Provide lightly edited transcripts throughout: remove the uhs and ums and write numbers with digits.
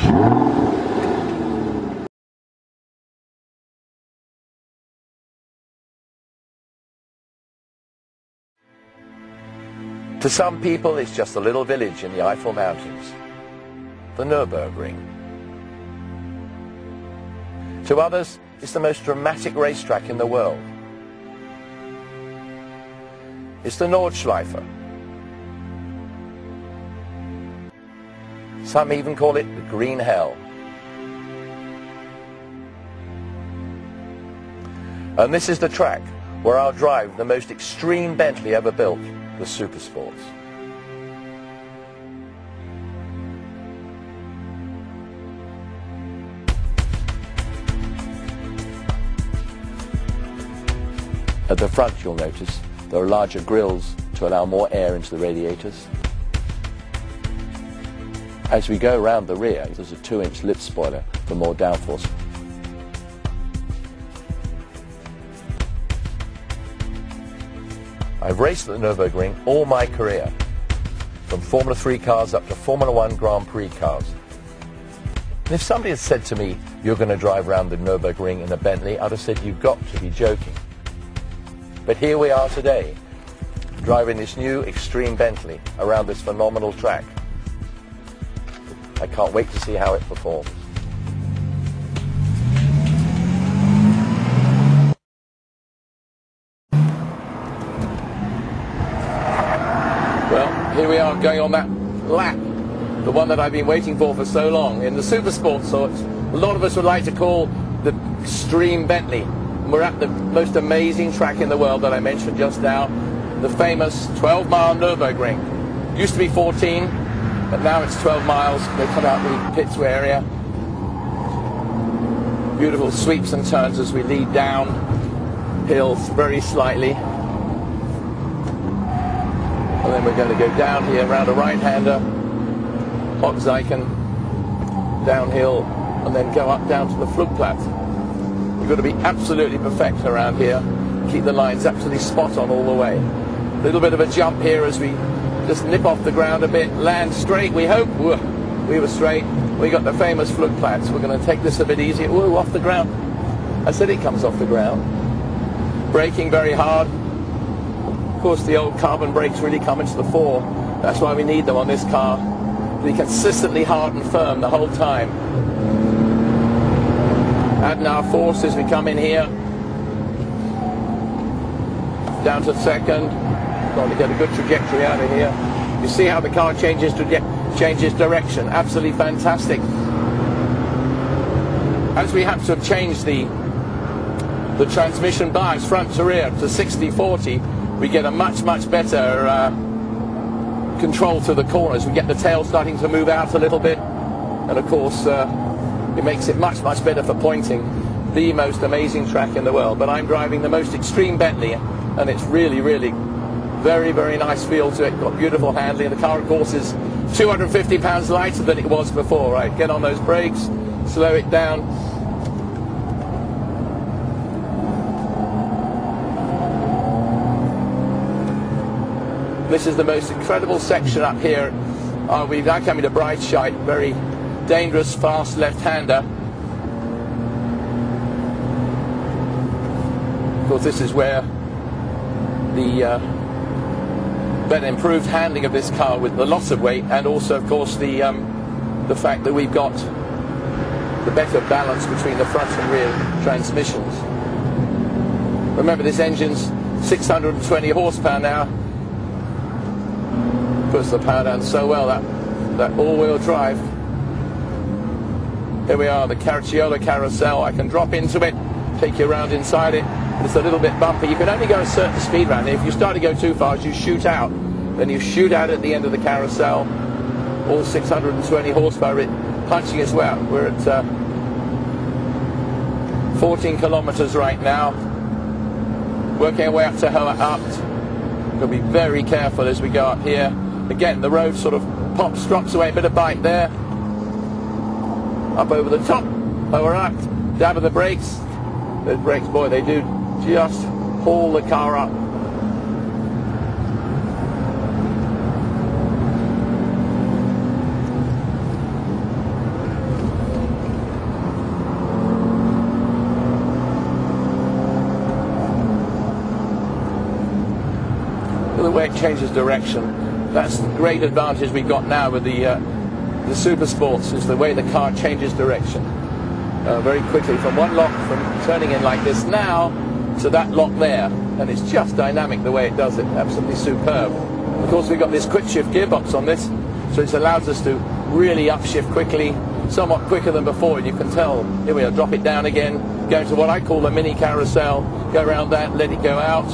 To some people, it's just a little village in the Eiffel Mountains, the Nurburgring. To others, it's the most dramatic racetrack in the world. It's the Nordschleife. Some even call it the Green Hell. And this is the track where I'll drive the most extreme Bentley ever built, the Supersports. At the front, you'll notice there are larger grills to allow more air into the radiators. As we go around the rear, there's a 2-inch lip spoiler for more downforce. I've raced at the Nurburgring all my career, from Formula 3 cars up to Formula 1 Grand Prix cars. And if somebody had said to me, you're going to drive around the Nurburgring in a Bentley, I'd have said, you've got to be joking. But here we are today, driving this new extreme Bentley around this phenomenal track. I can't wait to see how it performs. Well, here we are going on that lap, the one that I've been waiting for so long, in the Supersports, so a lot of us would like to call the extreme Bentley. We're at the most amazing track in the world that I mentioned just now, the famous 12-mile Nurburgring. Used to be 14, but now it's 12 miles. They cut out the pits area. Beautiful sweeps and turns as we lead down hills very slightly. And then we're going to go down here around a right-hander, Hochzeichen, downhill, and then go up down to the Flugplatz. You've got to be absolutely perfect around here. Keep the lines absolutely spot on all the way. A little bit of a jump here as we just nip off the ground a bit, land straight, we hope. We were straight. We got the famous Flugplatz. We're going to take this a bit easier. Ooh, off the ground. I said it comes off the ground. Braking very hard. Of course, the old carbon brakes really come into the fore. That's why we need them on this car. Be consistently hard and firm the whole time. Adding our force as we come in here. Down to second. Got to get a good trajectory out of here. You see how the car changes direction. Absolutely fantastic. As we have to have changed the transmission bias front to rear to 60-40, we get a much better control to the corners. We get the tail starting to move out a little bit, and of course it makes it much better for pointing. The most amazing track in the world. But I'm driving the most extreme Bentley, and it's really very nice feel to it. Got beautiful handling. The car, of course, is 250 pounds lighter than it was before. Right, get on those brakes, slow it down. This is the most incredible section up here. We're now coming to Breitscheid, very dangerous, fast left-hander. Of course, this is where the better improved handling of this car with the loss of weight, and also, of course, the fact that we've got the better balance between the front and rear transmissions. Remember, this engine's 620 horsepower now. Puts the power down so well, that all-wheel drive. Here we are, the Caracciola carousel. I can drop into it, take you around inside it. It's a little bit bumpy. You can only go a certain speed around it. If you start to go too fast, you shoot out. Then you shoot out at the end of the carousel. All 620 horsepower punching as well. We're at 14 kilometers right now. Working our way up to Hohe Abt. We'll be very careful as we go up here. Again, the road sort of drops away, a bit of bite there. Up over the top, Hohe Abt, dab of the brakes. Those brakes, boy, they do just haul the car up. changes direction. That's the great advantage we've got now with the Supersports, is the way the car changes direction very quickly from one lock, from turning in like this now to that lock there, and it's just dynamic the way it does it. Absolutely superb. Of course, we've got this quick shift gearbox on this, so it allows us to really upshift quickly, somewhat quicker than before. And you can tell, here we are, drop it down again, go into what I call a mini carousel, go around that, let it go out.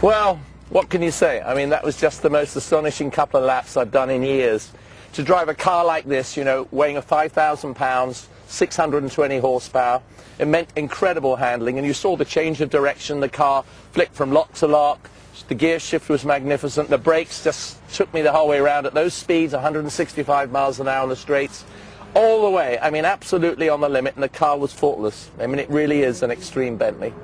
Well, what can you say? I mean, that was just the most astonishing couple of laps I've done in years. To drive a car like this, you know, weighing 5,000 pounds, 620 horsepower, it meant incredible handling, and you saw the change of direction. The car flicked from lock to lock. The gear shift was magnificent. The brakes just took me the whole way around at those speeds, 165 miles an hour on the straights, all the way. I mean, absolutely on the limit, and the car was faultless. I mean, it really is an extreme Bentley.